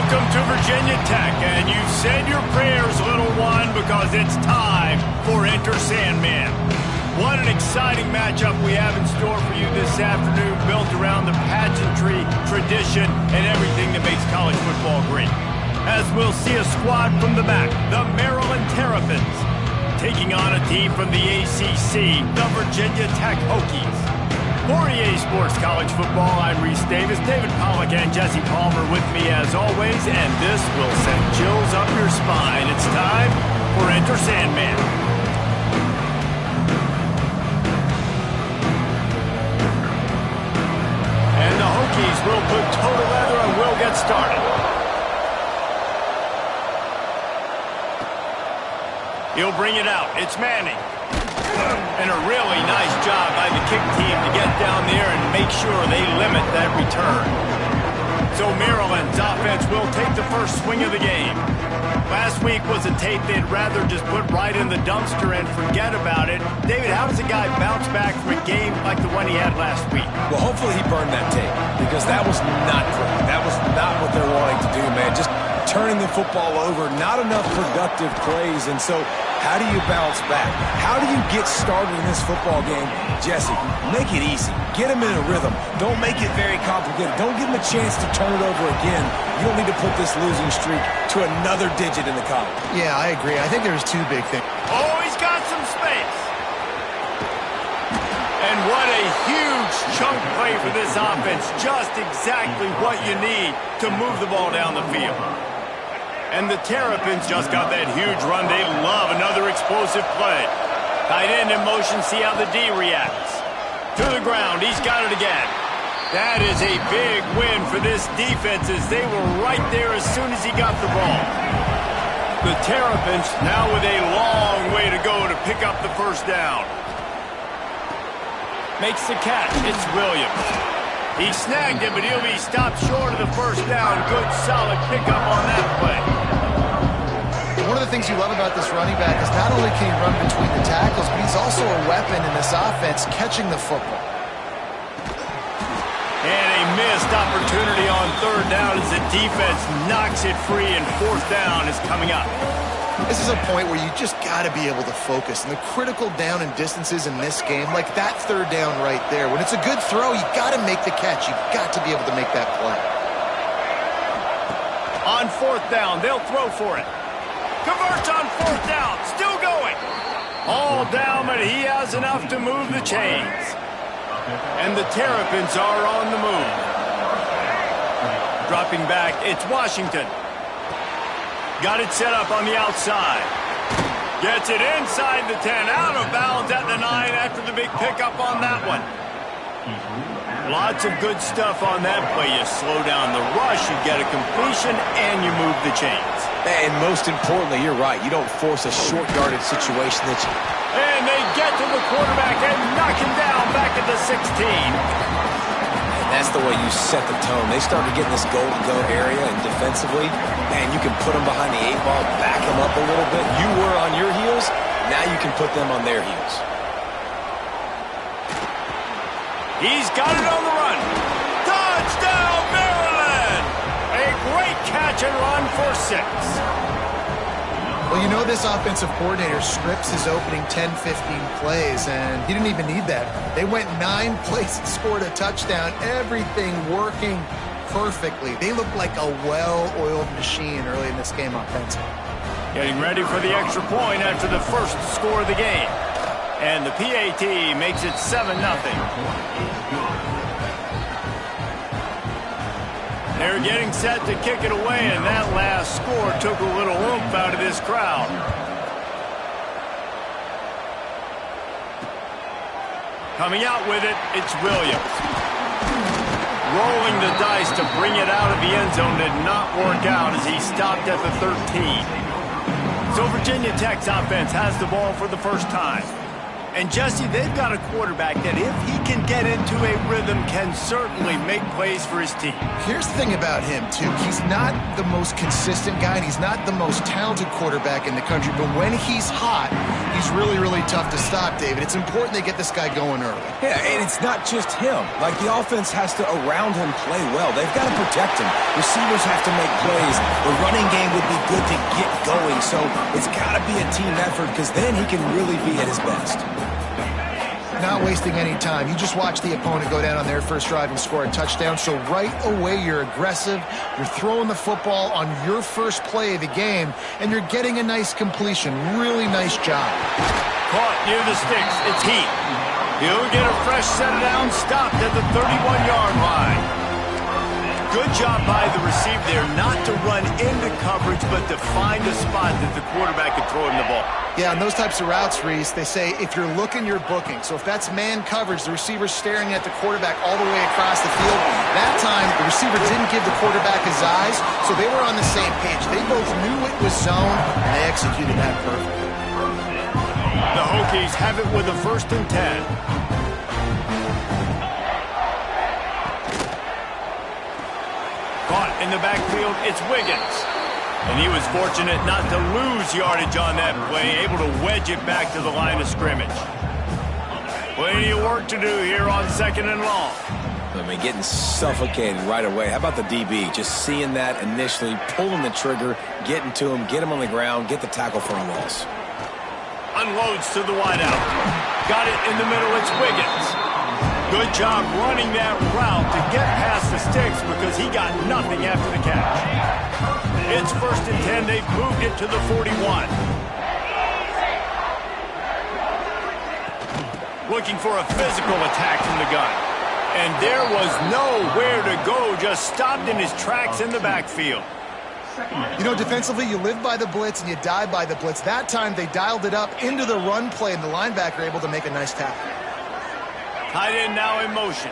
Welcome to Virginia Tech, and you've said your prayers, little one, because it's time for Enter Sandman. What an exciting matchup we have in store for you this afternoon, built around the pageantry, tradition, and everything that makes college football great. As we'll see a squad from the back, the Maryland Terrapins, taking on a team from the ACC, the Virginia Tech Hokies. For EA Sports College Football, I'm Reese Davis, David Pollack, and Jesse Palmer with me as always, and this will send chills up your spine. It's time for Enter Sandman. And the Hokies will put total leather and we'll get started. He'll bring it out. It's Manning. And a really nice job by the kick team to get down there and make sure they limit that return. So Maryland's offense will take the first swing of the game. Last week was a tape they'd rather just put right in the dumpster and forget about it. David, how does a guy bounce back from a game like the one he had last week? Well, hopefully he burned that tape, because that was not great. That was not what they're wanting to do, man. Just turning the football over, not enough productive plays, and so how do you bounce back? How do you get started in this football game? Jesse, make it easy. Get him in a rhythm. Don't make it very complicated. Don't give him a chance to turn it over again. You don't need to put this losing streak to another digit in the column. Yeah, I agree. I think there's two big things. Oh, he's got some space. And what a huge chunk play for this offense. Just exactly what you need to move the ball down the field. And the Terrapins just got that huge run. They love another explosive play. Tight end in motion, see how the D reacts. To the ground, he's got it again. That is a big win for this defense, as they were right there as soon as he got the ball. The Terrapins now with a long way to go to pick up the first down. Makes the catch. It's Williams. He snagged it, but he'll be stopped short of the first down. Good, solid pickup on that play. One of the things you love about this running back is not only can he run between the tackles, but he's also a weapon in this offense, catching the football. And a missed opportunity on third down as the defense knocks it free, and fourth down is coming up. This is a point where you just got to be able to focus. And the critical down and distances in this game, like that third down right there, when it's a good throw, you got to make the catch. You've got to be able to make that play. On fourth down, they'll throw for it. Converts on fourth down, still going. All down, but he has enough to move the chains. And the Terrapins are on the move. Dropping back, it's Washington. Got it set up on the outside. Gets it inside the 10, out of bounds at the 9 after the big pickup on that one. Lots of good stuff on that play. You slow down the rush, you get a completion, and you move the chains. And most importantly, you're right, you don't force a short yardage situation that you... And they get to the quarterback and knock him down back at the 16. And that's the way you set the tone. They start to get in this goal-to-go area, and defensively, man, you can put them behind the 8-ball, back them up a little bit. You were on your heels, now you can put them on their heels. He's got it on the run. Touchdown, Maryland! A great catch and run for 6. Well, you know this offensive coordinator scripts his opening 10, 15 plays, and he didn't even need that. They went 9 plays and scored a touchdown. Everything working perfectly. They looked like a well-oiled machine early in this game offensively. Getting ready for the extra point after the first score of the game. And the PAT makes it 7-0. They're getting set to kick it away, and that last score took a little oomph out of this crowd. Coming out with it, it's Williams. Rolling the dice to bring it out of the end zone did not work out as he stopped at the 13. So Virginia Tech's offense has the ball for the first time. And, Jesse, they've got a quarterback that, if he can get into a rhythm, can certainly make plays for his team. Here's the thing about him, too. He's not the most consistent guy, and he's not the most talented quarterback in the country. But when he's hot, he's really, really tough to stop, David. It's important they get this guy going early. Yeah, and it's not just him. Like, the offense has to, around him, play well. They've got to protect him. Receivers have to make plays. The running game would be good to get going. So it's got to be a team effort, because then he can really be at his best. Not wasting any time. You just watch the opponent go down on their first drive and score a touchdown. So right away, you're aggressive. You're throwing the football on your first play of the game, and you're getting a nice completion. Really nice job. Caught near the sticks. It's Heat. He'll get a fresh set down, stopped at the 31-yard line. Good job by the receiver there, not to run into coverage, but to find a spot that the quarterback could throw him the ball. Yeah, on those types of routes, Reese, they say if you're looking, you're booking. So if that's man coverage, the receiver's staring at the quarterback all the way across the field. That time, the receiver didn't give the quarterback his eyes, so they were on the same page. They both knew it was zone, and they executed that perfectly. The Hokies have it with a 1st and 10. Caught in the backfield, it's Wiggins. And he was fortunate not to lose yardage on that play, able to wedge it back to the line of scrimmage. Plenty of work to do here on 2nd and long. I mean, getting suffocated right away. How about the DB? Just seeing that initially, pulling the trigger, getting to him, get him on the ground, get the tackle for a loss. Unloads to the wideout. Got it in the middle, it's Wiggins. Good job running that route to get past the sticks because he got nothing after the catch. It's 1st and 10. They've moved it to the 41. Looking for a physical attack from the gun. And there was nowhere to go, just stopped in his tracks in the backfield. You know, defensively, you live by the blitz and you die by the blitz. That time, they dialed it up into the run play, and the linebacker able to make a nice tackle. Tight end now in motion.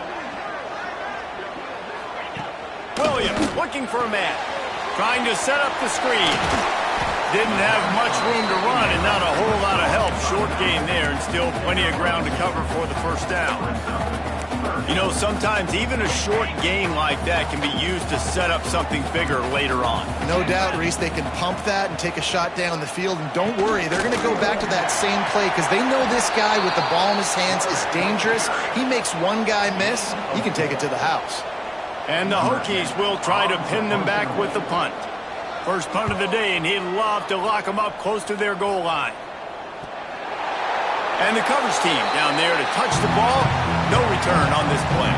Williams looking for a man. Trying to set up the screen. Didn't have much room to run and not a whole lot of help. Short game there and still plenty of ground to cover for the 1st down. You know, sometimes even a short game like that can be used to set up something bigger later on. No doubt, Reese, they can pump that and take a shot down the field. And don't worry, they're going to go back to that same play because they know this guy with the ball in his hands is dangerous. He makes one guy miss, he can take it to the house. And the Hokies will try to pin them back with the punt. First punt of the day, and he'd love to lock them up close to their goal line. And the coverage team down there to touch the ball. No return on this play.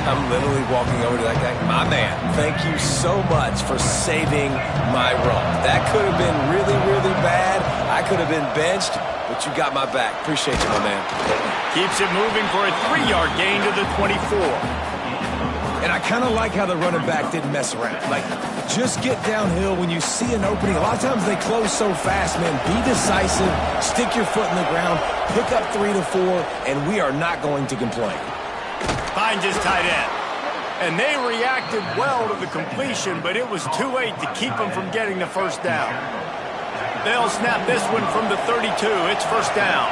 I'm literally walking over to that guy. My man, thank you so much for saving my run. That could have been really, really bad. I could have been benched, but you got my back. Appreciate you, my man. Keeps it moving for a 3-yard gain to the 24. And I kind of like how the running back didn't mess around. Like, just get downhill when you see an opening. A lot of times they close so fast, man. Be decisive, stick your foot in the ground, pick up 3 to 4, and we are not going to complain. Finds his tight end. And they reacted well to the completion, but it was too late to keep them from getting the 1st down. They'll snap this one from the 32. It's 1st down.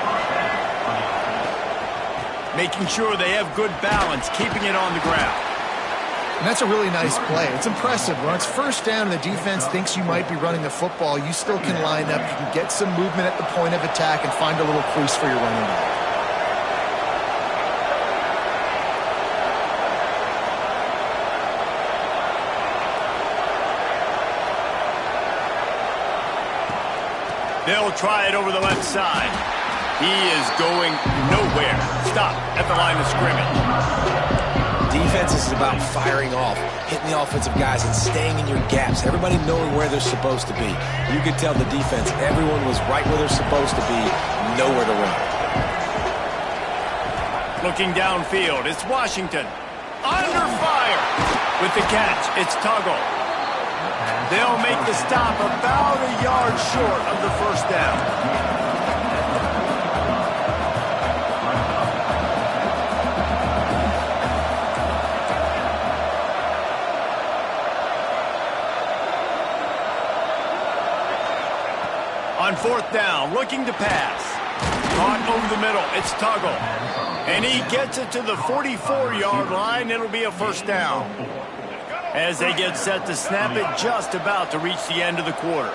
Making sure they have good balance, keeping it on the ground. And that's a really nice play. It's impressive. When it's 1st down and the defense thinks you might be running the football, you still can line up. You can get some movement at the point of attack and find a little crease for your running back. They'll try it over the left side. He is going nowhere. Stop at the line of scrimmage. Defense is about firing off, hitting the offensive guys, and staying in your gaps. Everybody knowing where they're supposed to be. You could tell the defense, everyone was right where they're supposed to be, nowhere to run. Looking downfield, it's Washington. Under fire. With the catch, it's Tuggle. They'll make the stop about a yard short of the 1st down. On 4th down, looking to pass. Caught over the middle. It's Tuggle. And he gets it to the 44-yard line. It'll be a first down. As they get set to snap it, just about to reach the end of the quarter.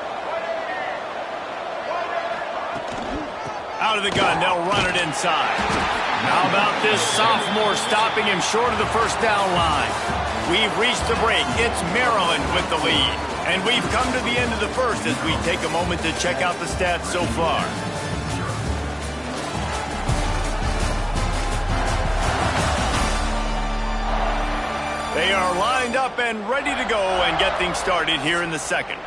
Out of the gun, they'll run it inside. How about this sophomore stopping him short of the first down line? We've reached the break. It's Maryland with the lead. And we've come to the end of the first as we take a moment to check out the stats so far. They are lined up and ready to go and get things started here in the second.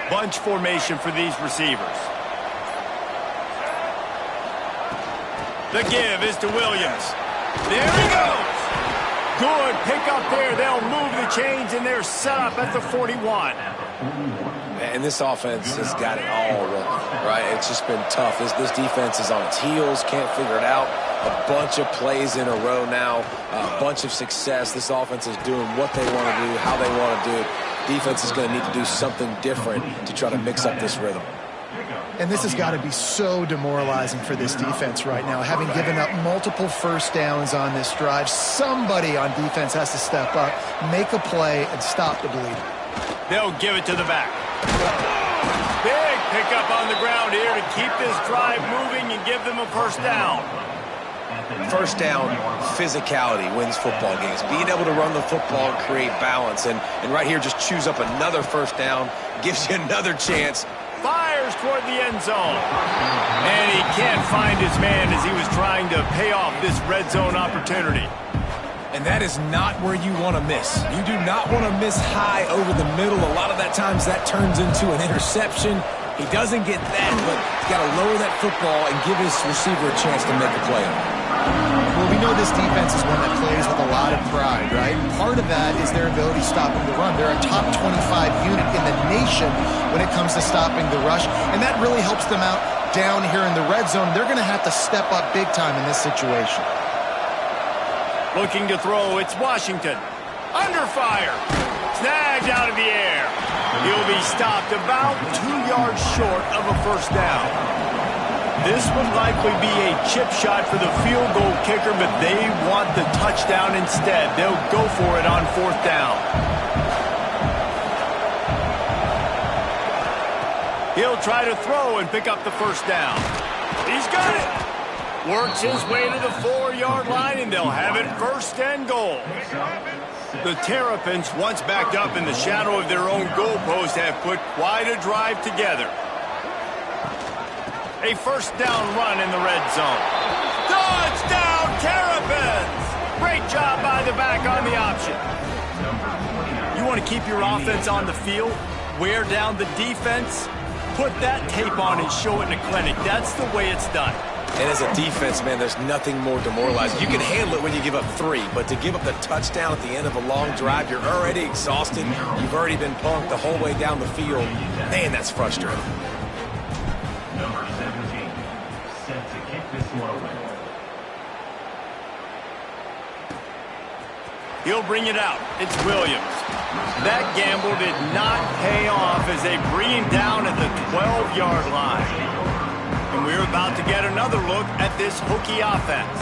Bunch formation for these receivers. The give is to Williams. There he goes. Good pickup there. They'll move the chains, and they're set up at the 41. And this offense has got it all wrong, right? It's just been tough. This defense is on its heels, can't figure it out. A bunch of plays in a row now, a bunch of success. This offense is doing what they want to do, how they want to do it. Defense is going to need to do something different to try to mix up this rhythm. And this has got to be so demoralizing for this defense right now. Having given up multiple first downs on this drive, somebody on defense has to step up, make a play, and stop the bleeding. They'll give it to the back. Big pickup on the ground here to keep this drive moving and give them a first down. First down, physicality wins football games. Being able to run the football and create balance. And right here, just choose up another first down, gives you another chance. Fires toward the end zone. And he can't find his man as he was trying to pay off this red zone opportunity. And that is not where you want to miss. You do not want to miss high over the middle. A lot of that times that turns into an interception. He doesn't get that, but he's got to lower that football and give his receiver a chance to make a play. Well, we know this defense is one that plays with a lot of pride, right? And part of that is their ability stopping the run. They're a top 25 unit in the nation when it comes to stopping the rush, and that really helps them out down here in the red zone. They're going to have to step up big time in this situation. Looking to throw, it's Washington. Under fire. Snagged out of the air. He'll be stopped about 2 yards short of a first down. This would likely be a chip shot for the field goal kicker, but they want the touchdown instead. They'll go for it on fourth down. He'll try to throw and pick up the first down. He's got it. Works his way to the 4-yard line, and they'll have it first and goal. The Terrapins, once backed up in the shadow of their own goalpost, have put quite a drive together. A first down run in the red zone. Touchdown, Terrapins! Great job by the back on the option. You want to keep your offense on the field, wear down the defense, put that tape on and show it in a clinic. That's the way it's done. And as a defense, man, there's nothing more demoralizing. You can handle it when you give up 3, but to give up the touchdown at the end of a long drive, you're already exhausted. You've already been punked the whole way down the field. Man, that's frustrating. Number 17, set to kick this one away. He'll bring it out. It's Williams. That gamble did not pay off as they bring him down at the 12-yard line. And we're about to get another look at this Hokie offense.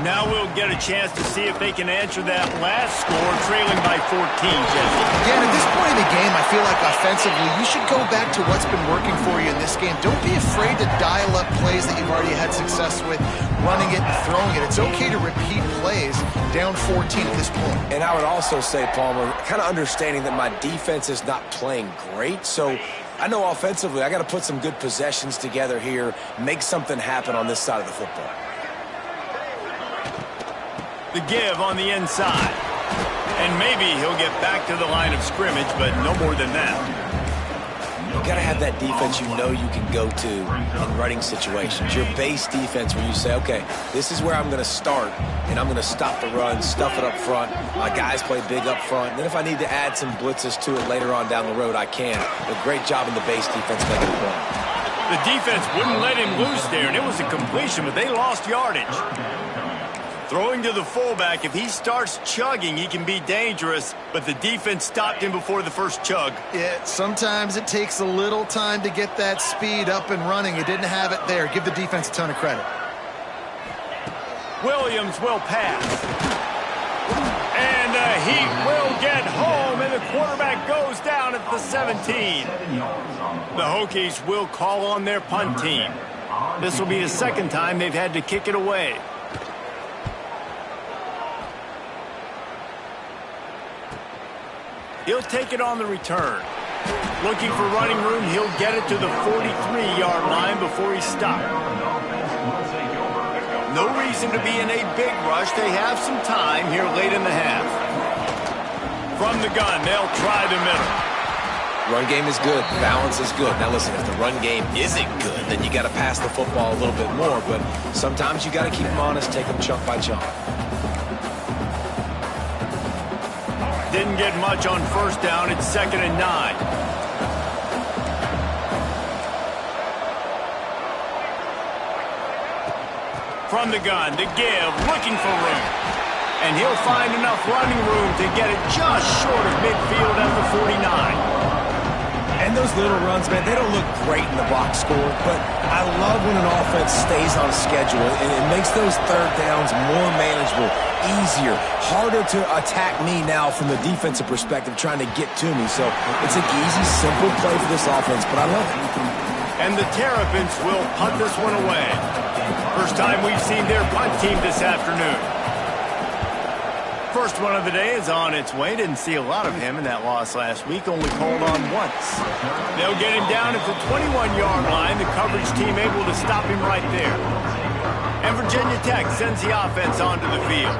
Now we'll get a chance to see if they can answer that last score, trailing by 14, Jesse. Yeah, and at this point in the game, I feel like offensively, you should go back to what's been working for you in this game. Don't be afraid to dial up plays that you've already had success with, running it and throwing it. It's okay to repeat plays down 14 at this point. And I would also say, Palmer, kind of understanding that my defense is not playing great, so I know offensively I got to put some good possessions together here, make something happen on this side of the football. The give on the inside. And maybe he'll get back to the line of scrimmage, but no more than that. you got to have that defense you know you can go to in running situations. Your base defense where you say, okay, this is where I'm going to start, and I'm going to stop the run, stuff it up front. My guys play big up front. And then if I need to add some blitzes to it later on down the road, I can. But great job in the base defense making a point. The defense wouldn't let him loose there, and it was a completion, but they lost yardage. Throwing to the fullback, if he starts chugging, he can be dangerous, but the defense stopped him before the first chug. Yeah, sometimes it takes a little time to get that speed up and running. It didn't have it there. Give the defense a ton of credit. Williams will pass. And he will get home, and the quarterback goes down at the 17. The Hokies will call on their punt team. This will be the second time they've had to kick it away. He'll take it on the return. Looking for running room, he'll get it to the 43-yard line before he's stopped. No reason to be in a big rush. They have some time here late in the half. From the gun, they'll try the middle. Run game is good. Balance is good. Now listen, if the run game isn't good, then you got to pass the football a little bit more. But sometimes you got to keep them honest, take them chunk by chunk. Didn't get much on first down. It's 2nd and 9. From the gun, the give, looking for room. And he'll find enough running room to get it just short of midfield at the 49. And those little runs, man, they don't look great in the box score, but I love when an offense stays on schedule, and it makes those third downs more manageable, easier, harder to attack me now from the defensive perspective trying to get to me. So it's an easy, simple play for this offense, but I love it. And the Terrapins will punt this one away. First time we've seen their punt team this afternoon. First one of the day is on its way. Didn't see a lot of him in that loss last week. Only called on once. They'll get him down at the 21-yard line. The coverage team able to stop him right there. And Virginia Tech sends the offense onto the field.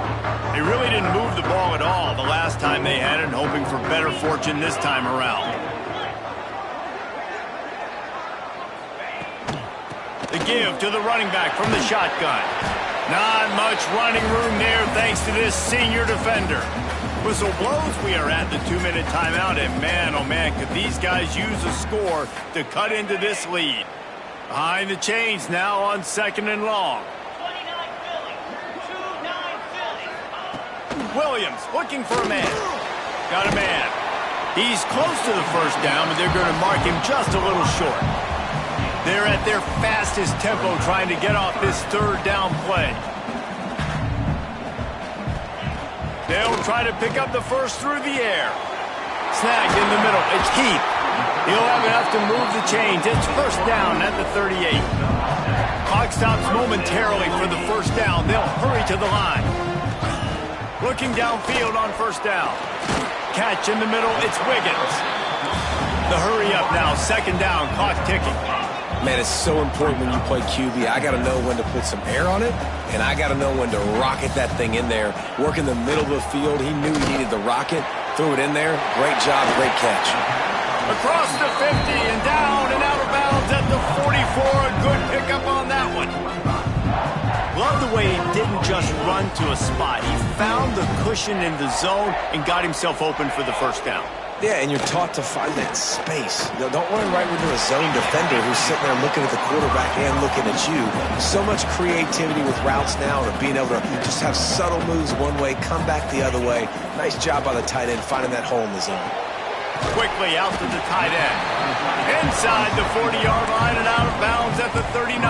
They really didn't move the ball at all the last time they had it, hoping for better fortune this time around. The give to the running back from the shotgun. Not much running room there thanks to this senior defender. Whistle blows. We are at the 2-minute timeout, and man, oh man, could these guys use a score to cut into this lead. Behind the chains now on 2nd and long. Williams looking for a man. Got a man. He's close to the first down, but they're going to mark him just a little short. They're at their fastest tempo trying to get off this third down play. They'll try to pick up the first through the air. Snagged in the middle. It's Keith. He'll have enough to move the chains. It's first down at the 38. Clock stops momentarily for the first down. They'll hurry to the line. Looking downfield on first down. Catch in the middle. It's Wiggins. The hurry up now. 2nd down. Clock ticking. Man, it's so important when you play QB. I got to know when to put some air on it, and I got to know when to rocket that thing in there. Work in the middle of the field. He knew he needed the rocket. Threw it in there. Great job, great catch. Across the 50 and down and out of bounds at the 44. A good pickup on that one. Love the way he didn't just run to a spot. He found the cushion in the zone and got himself open for the first down. Yeah, and you're taught to find that space. Don't run right into a zone defender who's sitting there looking at the quarterback and looking at you. So much creativity with routes now, or being able to just have subtle moves one way, come back the other way. Nice job by the tight end finding that hole in the zone. Quickly out to the tight end. Inside the 40-yard line and out of bounds at the 39.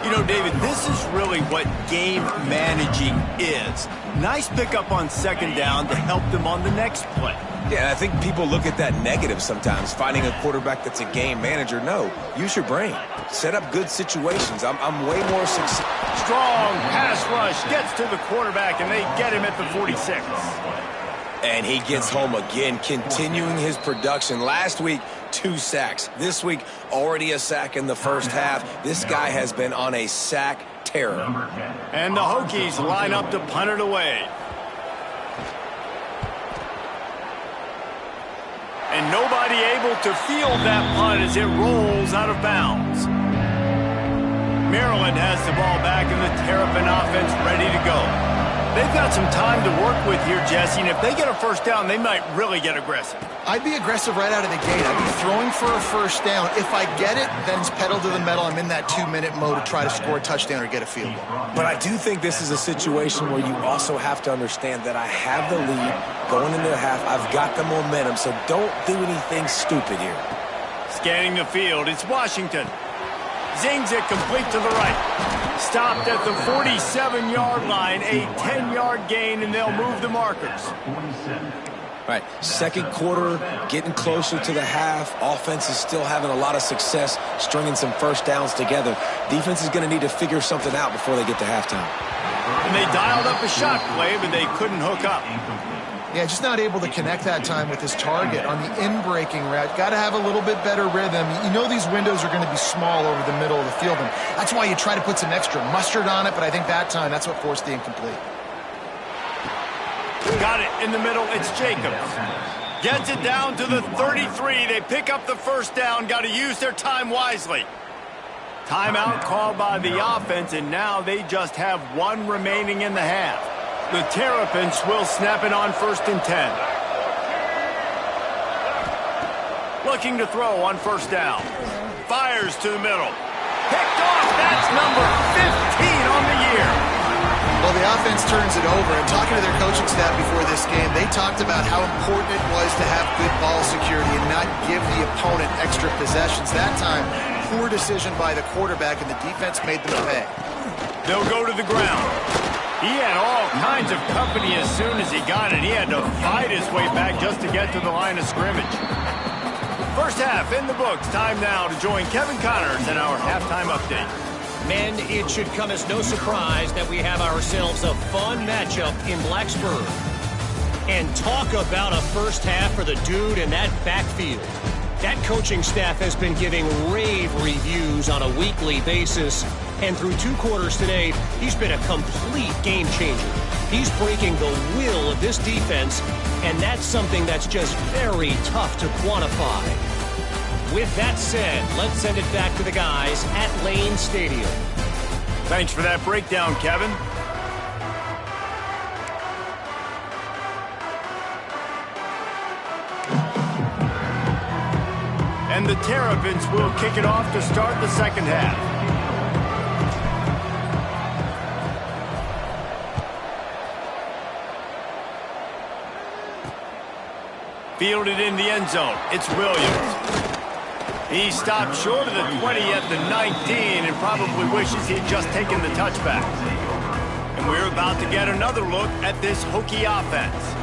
You know, David, this is really what game managing is. Nice pickup on 2nd down to help them on the next play. Yeah, I think people look at that negative sometimes, finding a quarterback that's a game manager. No, use your brain. Set up good situations. I'm way more successful. Strong pass rush gets to the quarterback, and they get him at the 46. And he gets home again, continuing his production. Last week, 2 sacks. This week, already a sack in the first half. This guy has been on a sack terror. And the Hokies line up to punt it away. And nobody be able to field that punt as it rolls out of bounds. Maryland has the ball back and the Terrapin offense ready to go. They've got some time to work with here, Jesse, and if they get a first down, they might really get aggressive. I'd be aggressive right out of the gate. I'd be throwing for a first down. If I get it, then it's pedal to the metal. I'm in that 2-minute mode to try to score a touchdown or get a field goal. But I do think this is a situation where you also have to understand that I have the lead going into the half. I've got the momentum, so don't do anything stupid here. Scanning the field, it's Washington. Zings it complete to the right. Stopped at the 47-yard line, a 10-yard gain, and they'll move the markers. 47. Right, second quarter, getting closer to the half. Offense is still having a lot of success stringing some first downs together. Defense is going to need to figure something out before they get to halftime. And they dialed up a shot play, but they couldn't hook up. Yeah, just not able to connect that time with his target on the in-breaking route. Got to have a little bit better rhythm. You know these windows are going to be small over the middle of the field, and that's why you try to put some extra mustard on it, but I think that time that's what forced the incomplete. Got it in the middle. It's Jacobs. Gets it down to the 33. They pick up the first down. Got to use their time wisely. Timeout called by the offense, and now they just have one remaining in the half. The Terrapins will snap it on 1st and 10. Looking to throw on first down. Fires to the middle. Picked off. That's number 15 on the year. Well, the offense turns it over, and talking to their coaching staff before this game, they talked about how important it was to have good ball security and not give the opponent extra possessions. That time, poor decision by the quarterback, and the defense made them pay. They'll go to the ground. He had all kinds of company as soon as he got it. He had to fight his way back just to get to the line of scrimmage. First half in the books. Time now to join Kevin Connors in our halftime update. Men, it should come as no surprise that we have ourselves a fun matchup in Blacksburg. And talk about a first half for the dude in that backfield. That coaching staff has been giving rave reviews on a weekly basis. And through 2 quarters today, he's been a complete game changer. He's breaking the will of this defense, and that's something that's just very tough to quantify. With that said, let's send it back to the guys at Lane Stadium. Thanks for that breakdown, Kevin. And the Terrapins will kick it off to start the second half. Fielded in the end zone. It's Williams. He stopped short of the 20 at the 19 and probably wishes he'd just taken the touchback. And we're about to get another look at this Hokie offense.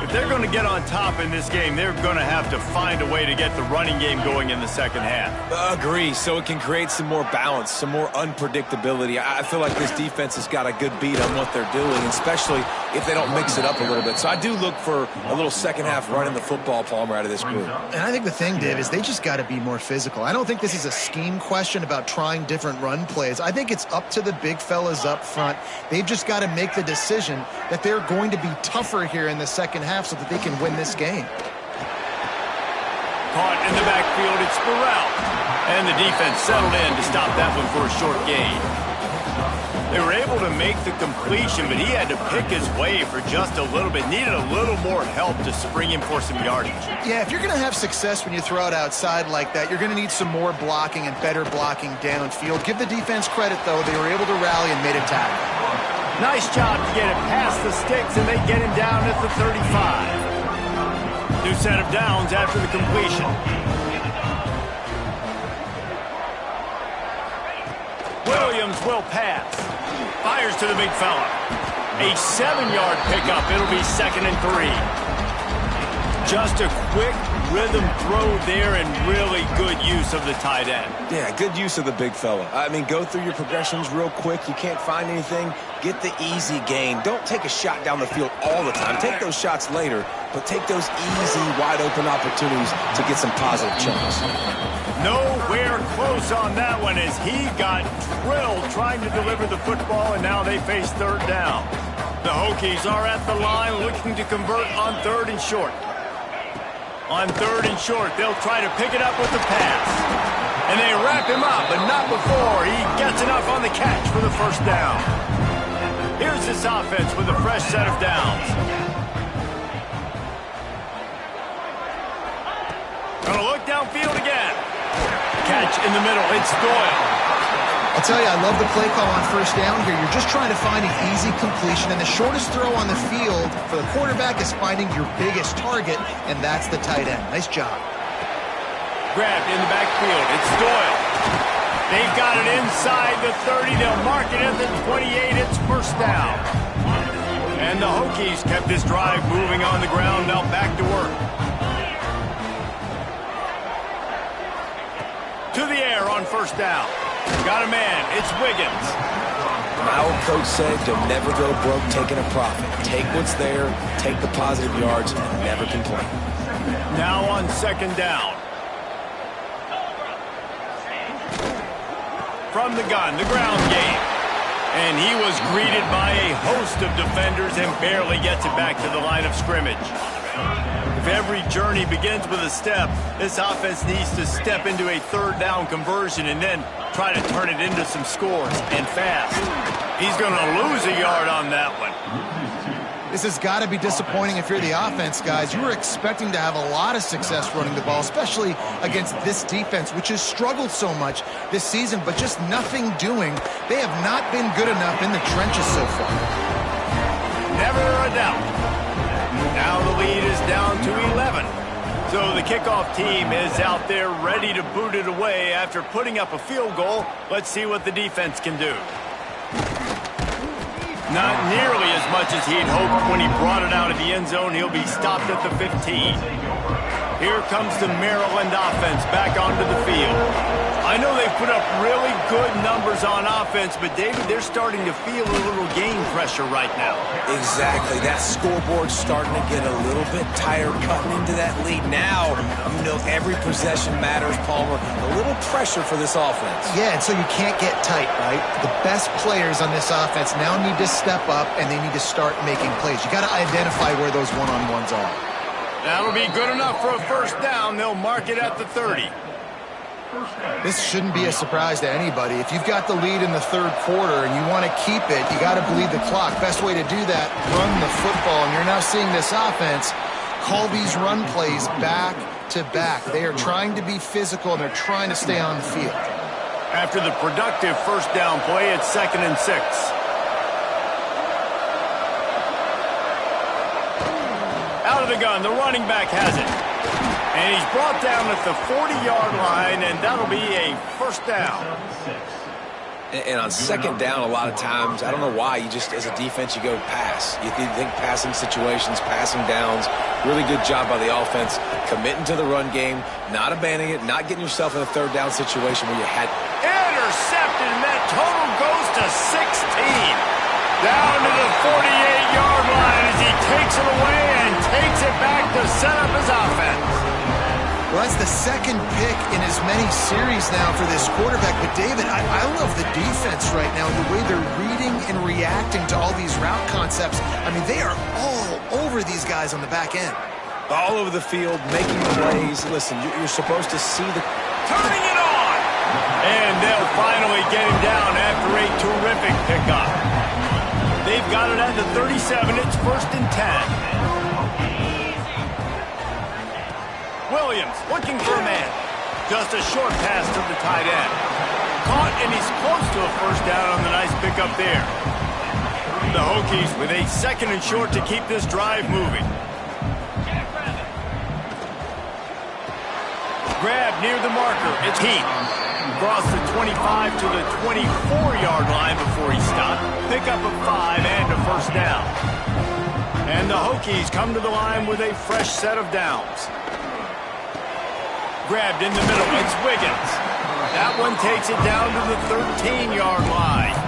If they're going to get on top in this game, they're going to have to find a way to get the running game going in the second half. Agree, so it can create some more balance, some more unpredictability. I feel like this defense has got a good beat on what they're doing, especially if they don't mix it up a little bit. So I do look for a little second half running the football, Palmer, out of this group. And I think the thing, Dave, is they just got to be more physical. I don't think this is a scheme question about trying different run plays. I think it's up to the big fellas up front. They've just got to make the decision that they're going to be tougher here in the second half so that they can win this game. Caught in the backfield, it's Burrell. And the defense settled in to stop that one for a short gain. They were able to make the completion, but he had to pick his way for just a little bit. Needed a little more help to spring him for some yardage. Yeah, if you're going to have success when you throw it outside like that, you're going to need some more blocking and better blocking downfield. Give the defense credit, though. They were able to rally and made a tackle. Nice job to get it past the sticks, and they get him down at the 35. New set of downs after the completion. Williams will pass. Fires to the big fella. A 7-yard pickup. It'll be 2nd and 3. Just a quick rhythm throw there and really good use of the tight end. Yeah, good use of the big fella. I mean, go through your progressions real quick. You can't find anything. Get the easy gain. Don't take a shot down the field all the time. Take those shots later, but take those easy, wide-open opportunities to get some positive chunks. Nowhere close on that one as he got drilled trying to deliver the football, and now they face 3rd down. The Hokies are at the line looking to convert on 3rd and short. On 3rd and short, they'll try to pick it up with the pass. And they wrap him up, but not before he gets enough on the catch for the first down. Here's this offense with a fresh set of downs. Gonna look downfield again. Catch in the middle, it's Doyle. I'll tell you, I love the play call on 1st down here. You're just trying to find an easy completion, and the shortest throw on the field for the quarterback is finding your biggest target, and that's the tight end. Nice job. Grabbed in the backfield. It's Doyle. They've got it inside the 30. They'll mark it at the 28. It's first down. And the Hokies kept this drive moving on the ground. Now back to work. To the air on 1st down. Got a man. It's Wiggins. My old coach said you'll never go broke taking a profit. Take what's there, take the positive yards, and never complain. Now on 2nd down. From the gun, the ground game. And he was greeted by a host of defenders and barely gets it back to the line of scrimmage. If every journey begins with a step, this offense needs to step into a 3rd down conversion and then try to turn it into some scores, and fast. He's going to lose a yard on that one. This has got to be disappointing if you're the offense, guys. You were expecting to have a lot of success running the ball, especially against this defense, which has struggled so much this season, but just nothing doing. They have not been good enough in the trenches so far. Never a doubt. Now the lead is down to 11. So the kickoff team is out there ready to boot it away after putting up a field goal. Let's see what the defense can do. Not nearly as much as he'd hoped when he brought it out of the end zone. He'll be stopped at the 15. Here comes the Maryland offense back onto the field. I know they've put up really good numbers on offense, but David, they're starting to feel a little game pressure right now. Exactly. That scoreboard's starting to get a little bit tired cutting into that lead. Now, you know every possession matters, Palmer. A little pressure for this offense. Yeah, and so you can't get tight, right? The best players on this offense now need to step up, and they need to start making plays. You got to identify where those one-on-ones are. That'll be good enough for a first down. They'll mark it at the 30. This shouldn't be a surprise to anybody. If you've got the lead in the 3rd quarter and you want to keep it, you got to bleed the clock. Best way to do that, run the football. And you're now seeing this offense call these run plays back to back. They are trying to be physical, and they're trying to stay on the field. After the productive first down play, it's 2nd and 6. Out of the gun, the running back has it. And he's brought down at the 40-yard line, and that'll be a first down. And on 2nd down, a lot of times, I don't know why, you just, as a defense, you go pass. You think passing situations, passing downs. Really good job by the offense, committing to the run game, not abandoning it, not getting yourself in a 3rd down situation where you had... Intercepted, and that total goes to 16. Down to the 48-yard line as he takes it away and takes it back to set up his offense. Well, that's the 2nd pick in as many series now for this quarterback. But, David, I love the defense right now, the way they're reading and reacting to all these route concepts. I mean, they are all over these guys on the back end. All over the field, making plays. Listen, you're supposed to see the... Turning it on! And they'll finally get him down after a terrific pickup. They've got it at the 37. It's 1st and 10. Williams looking for a man. Just a short pass to the tight end. Caught, and he's close to a first down on the nice pickup there. The Hokies with a 2nd and short to keep this drive moving. Grab near the marker. It's Heath. Across the 25 to the 24-yard line before he stopped. Pick up a 5 and a first down. And the Hokies come to the line with a fresh set of downs. Grabbed in the middle, it's Wiggins. That one takes it down to the 13-yard line.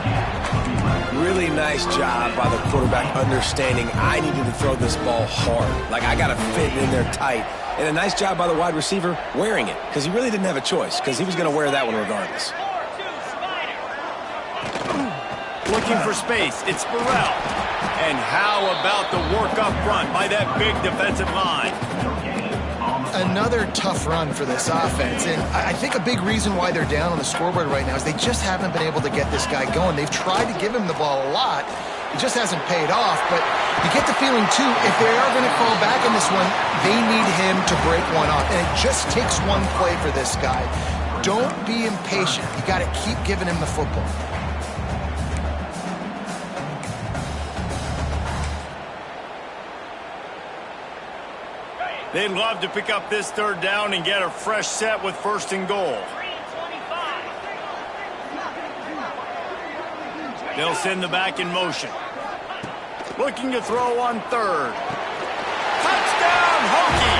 Really nice job by the quarterback understanding I needed to throw this ball hard. Like, I got to fit in there tight. And a nice job by the wide receiver wearing it, because he really didn't have a choice, because he was going to wear that one regardless. Looking for space, it's Burrell. And how about the work up front by that big defensive line? Another tough run for this offense, and I think a big reason why they're down on the scoreboard right now is they just haven't been able to get this guy going. They've tried to give him the ball a lot. It just hasn't paid off, but you get the feeling, too, if they are going to fall back in this one, they need him to break one off, and it just takes one play for this guy. Don't be impatient. You got to keep giving him the football. They'd love to pick up this third down and get a fresh set with first and goal. They'll send the back in motion. Looking to throw on third. Touchdown, Hokie!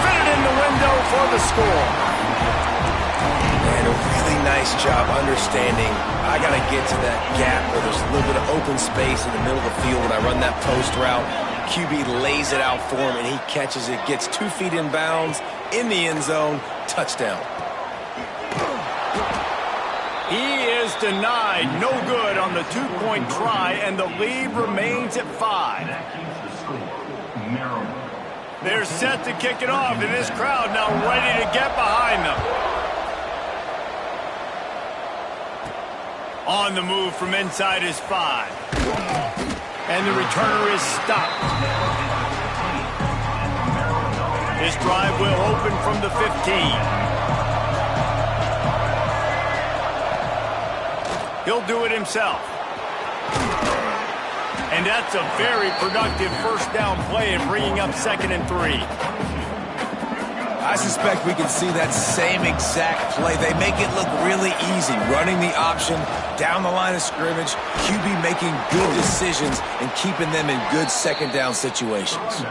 Fitted in the window for the score. And a really nice job understanding I got to get to that gap where there's a little bit of open space in the middle of the field when I run that post route. QB lays it out for him, and he catches it, gets 2 feet in bounds, in the end zone, touchdown. He is denied, no good on the 2-point try, and the lead remains at 5. They're set to kick it off, and this crowd now ready to get behind them. On the move from inside his 5. And the returner is stopped. This drive will open from the 15. He'll do it himself. And that's a very productive first down play in bringing up 2nd and 3. I suspect we can see that same exact play. They make it look really easy, running the option down the line of scrimmage, QB making good decisions and keeping them in good second down situations.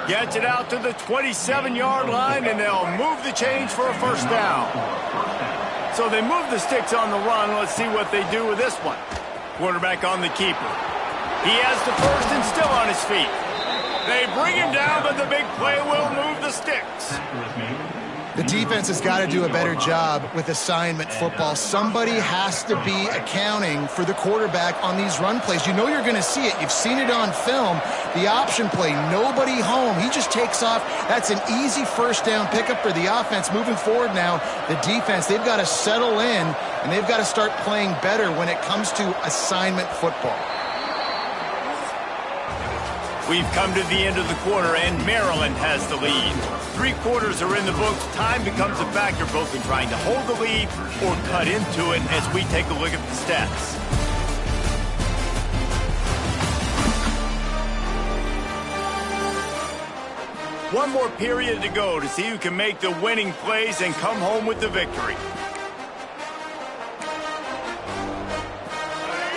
Gets it out to the 27-yard line, and they'll move the chains for a first down. So they move the sticks on the run. Let's see what they do with this one. Quarterback on the keeper. He has the first and still on his feet. They bring him down, but the big play will move the sticks. The defense has got to do a better job with assignment football. Somebody has to be accounting for the quarterback on these run plays. You know you're going to see it. You've seen it on film. The option play, nobody home. He just takes off. That's an easy first down pickup for the offense. Moving forward now, the defense, they've got to settle in, and they've got to start playing better when it comes to assignment football. We've come to the end of the quarter, and Maryland has the lead. 3 quarters are in the books. Time becomes a factor both in trying to hold the lead or cut into it as we take a look at the stats. One more period to go to see who can make the winning plays and come home with the victory.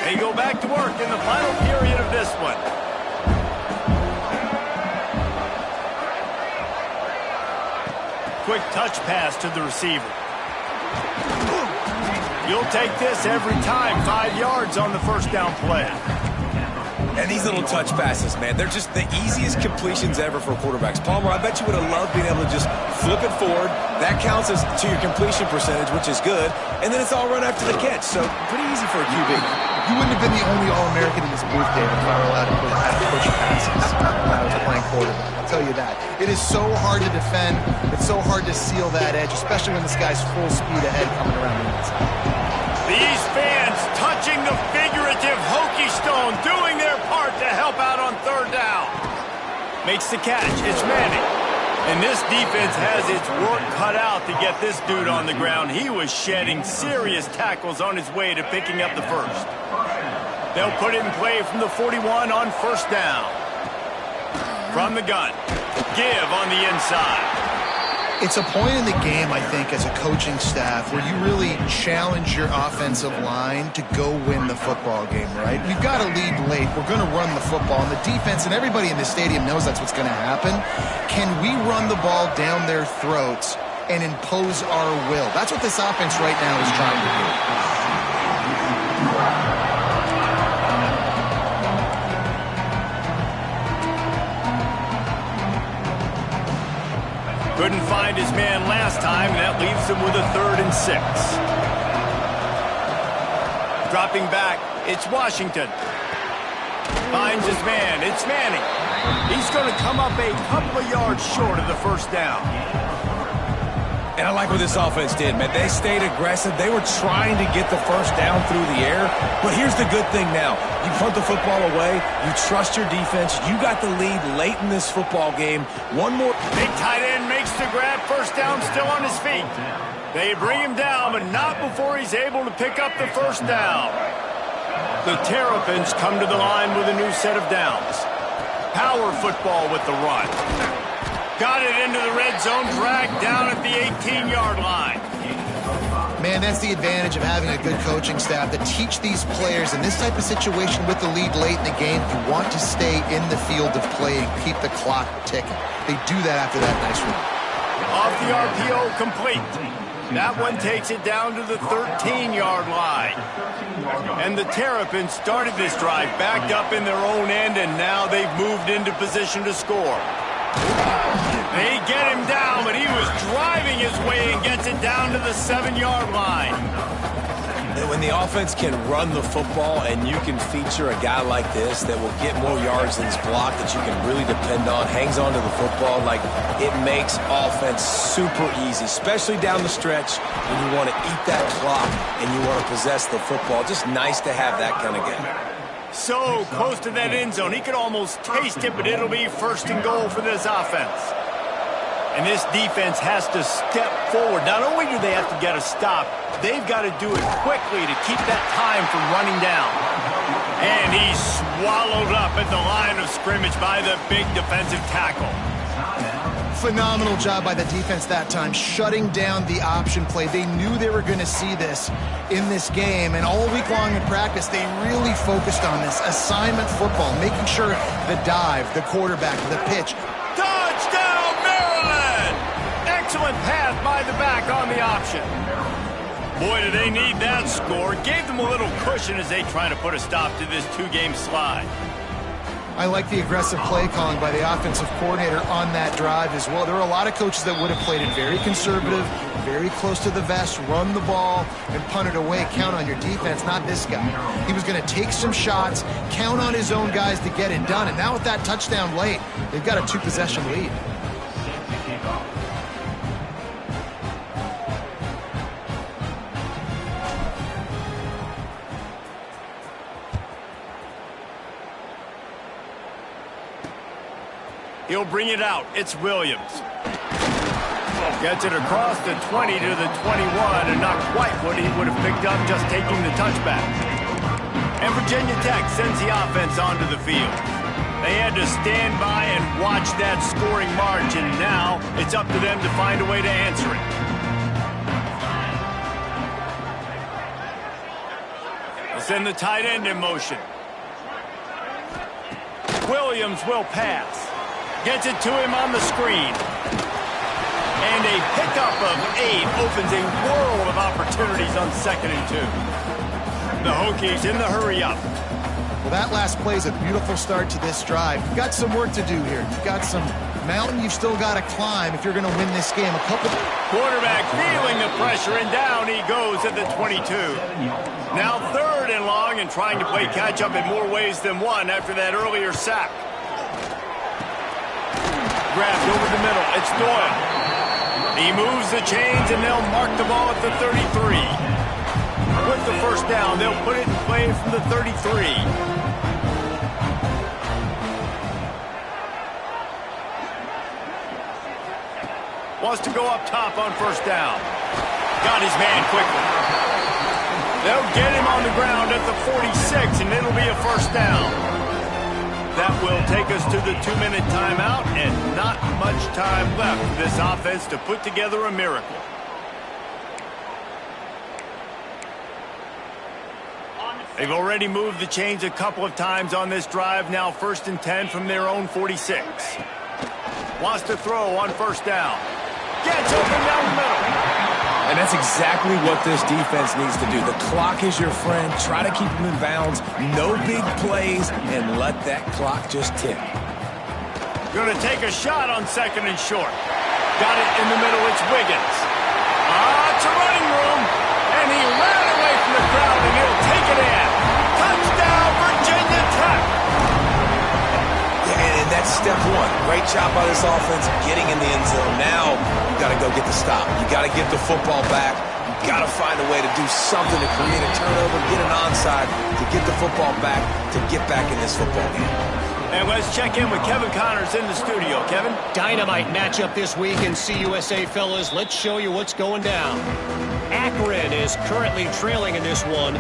They go back to work in the final period of this one. Quick touch pass to the receiver. You'll take this every time. 5 yards on the first down play. And these little touch passes, man, they're just the easiest completions ever for quarterbacks. Palmer, I bet you would have loved being able to just flip it forward. That counts as to your completion percentage, which is good. And then it's all run after the catch. So pretty easy for a QB. You wouldn't have been the only All-American in this booth, David, if I were allowed to push passes when I was playing quarterback. I'll tell you that. It is so hard to defend. It's so hard to seal that edge, especially when this guy's full speed ahead coming around the inside. These fans touching the figurative Hokie stone, doing their part to help out on third down. Makes the catch. It's Manning. And this defense has its work cut out to get this dude on the ground. He was shedding serious tackles on his way to picking up the first. They'll put it in play from the 41 on first down. From the gun. Give on the inside. It's a point in the game, I think, as a coaching staff where you really challenge your offensive line to go win the football game, right? We've got to lead late. We're going to run the football. And the defense and everybody in the stadium knows that's what's going to happen. Can we run the ball down their throats and impose our will? That's what this offense right now is trying to do. Couldn't find his man last time, and that leaves him with a 3rd and 6. Dropping back, it's Washington. Finds his man, it's Manning. He's going to come up a couple of yards short of the first down. And I like what this offense did, man. They stayed aggressive. They were trying to get the first down through the air. But here's the good thing now. You punt the football away. You trust your defense. You got the lead late in this football game. One more. Big tight end makes the grab. First down, still on his feet. They bring him down, but not before he's able to pick up the first down. The Terrapins come to the line with a new set of downs. Power football with the run. Got it into the red zone, dragged down at the 18-yard line. Man, that's the advantage of having a good coaching staff to teach these players in this type of situation with the lead late in the game. You want to stay in the field of play and keep the clock ticking. They do that after that nice run. Off the RPO, complete. That one takes it down to the 13-yard line. And the Terrapins started this drive backed up in their own end, and now they've moved into position to score. They get him down, but he was driving his way and gets it down to the 7-yard line. When the offense can run the football and you can feature a guy like this that will get more yards than his block, that you can really depend on, hangs on to the football, like it makes offense super easy, especially down the stretch when you want to eat that clock and you want to possess the football. Just nice to have that kind of game. So close to that end zone, he could almost taste it, but it'll be first and goal for this offense. And this defense has to step forward. Not only do they have to get a stop, they've got to do it quickly to keep that time from running down. And he's swallowed up at the line of scrimmage by the big defensive tackle. Phenomenal job by the defense that time, shutting down the option play. They knew they were going to see this in this game, and all week long in practice, they really focused on this assignment football, making sure the dive, the quarterback, the pitch. Touchdown, Maryland! Excellent pass by the back on the option. Boy, do they need that score. Gave them a little cushion as they try to put a stop to this two-game slide. I like the aggressive play calling by the offensive coordinator on that drive as well. There are a lot of coaches that would have played it very conservative, very close to the vest, run the ball, and punt it away. Count on your defense, not this guy. He was going to take some shots, count on his own guys to get it done. And now with that touchdown late, they've got a two-possession lead. He'll bring it out. It's Williams. Gets it across the 20 to the 21, and not quite what he would have picked up just taking the touchback. And Virginia Tech sends the offense onto the field. They had to stand by and watch that scoring march, and now it's up to them to find a way to answer it. They'll send the tight end in motion. Williams will pass. Gets it to him on the screen. And a pickup of 8 opens a world of opportunities on 2nd and 2. The Hokies in the hurry-up. Well, that last play is a beautiful start to this drive. You've got some work to do here. You've got some mountain you've still got to climb if you're going to win this game. Quarterback feeling the pressure, and down he goes at the 22. Now 3rd and long, and trying to play catch-up in more ways than one after that earlier sack. Grabbed over the middle. It's Doyle. He moves the chains, and they'll mark the ball at the 33. With the first down, they'll put it in play from the 33. Wants to go up top on first down. Got his man quickly. They'll get him on the ground at the 46, and it'll be a first down. That will take us to the 2-minute timeout, and not much time left for this offense to put together a miracle. They've already moved the chains a couple of times on this drive, now 1st and 10 from their own 46. Wants to throw on first down. Gets open down the middle. And that's exactly what this defense needs to do. The clock is your friend. Try to keep them in bounds. No big plays, and let that clock just tick. Going to take a shot on 2nd and short. Got it in the middle. It's Wiggins. It's a running room, and he ran away from the crowd, and he'll take it in. Touchdown, Virginia Tech. Yeah, and that's step one. Great job by this offense getting in the end zone. Now you got to go get the stop. You got to get the football back. You got to find a way to do something to create a turnover, get an onside, to get the football back, to get back in this football game. And let's check in with Kevin Connors in the studio. Kevin? Dynamite matchup this week in CUSA, fellas. Let's show you what's going down. Akron is currently trailing in this one,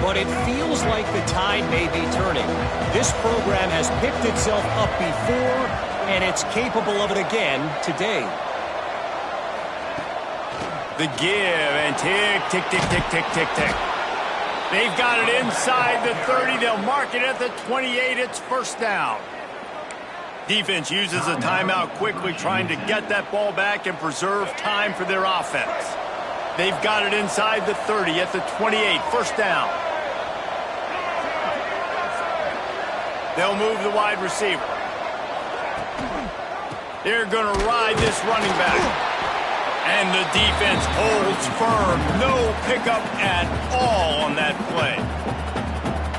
but it feels like the tide may be turning. This program has picked itself up before, and it's capable of it again today. The give, and tick, tick, tick, tick, tick, tick, tick. They've got it inside the 30. They'll mark it at the 28. It's first down. Defense uses a timeout quickly, trying to get that ball back and preserve time for their offense. They've got it inside the 30 at the 28. First down. They'll move the wide receiver. They're going to ride this running back. And the defense holds firm. No pickup at all on that play.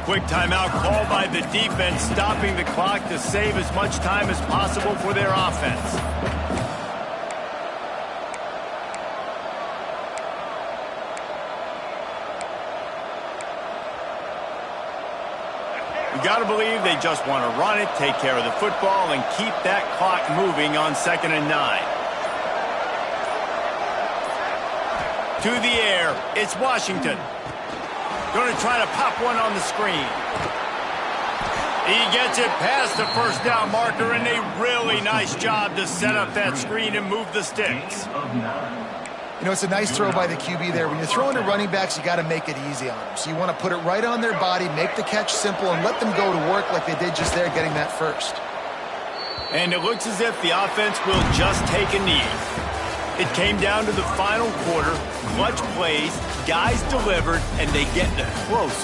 Quick timeout called by the defense, stopping the clock to save as much time as possible for their offense. You got to believe they just want to run it, take care of the football, and keep that clock moving on 2nd and 9. To the air, it's Washington. Going to try to pop one on the screen. He gets it past the first down marker, and a really nice job to set up that screen and move the sticks. You know, it's a nice throw by the QB there. When you're throwing to running backs, you got to make it easy on them. So you want to put it right on their body, make the catch simple, and let them go to work like they did just there, getting that first. And it looks as if the offense will just take a knee. It came down to the final quarter, clutch plays, guys delivered, and they get close.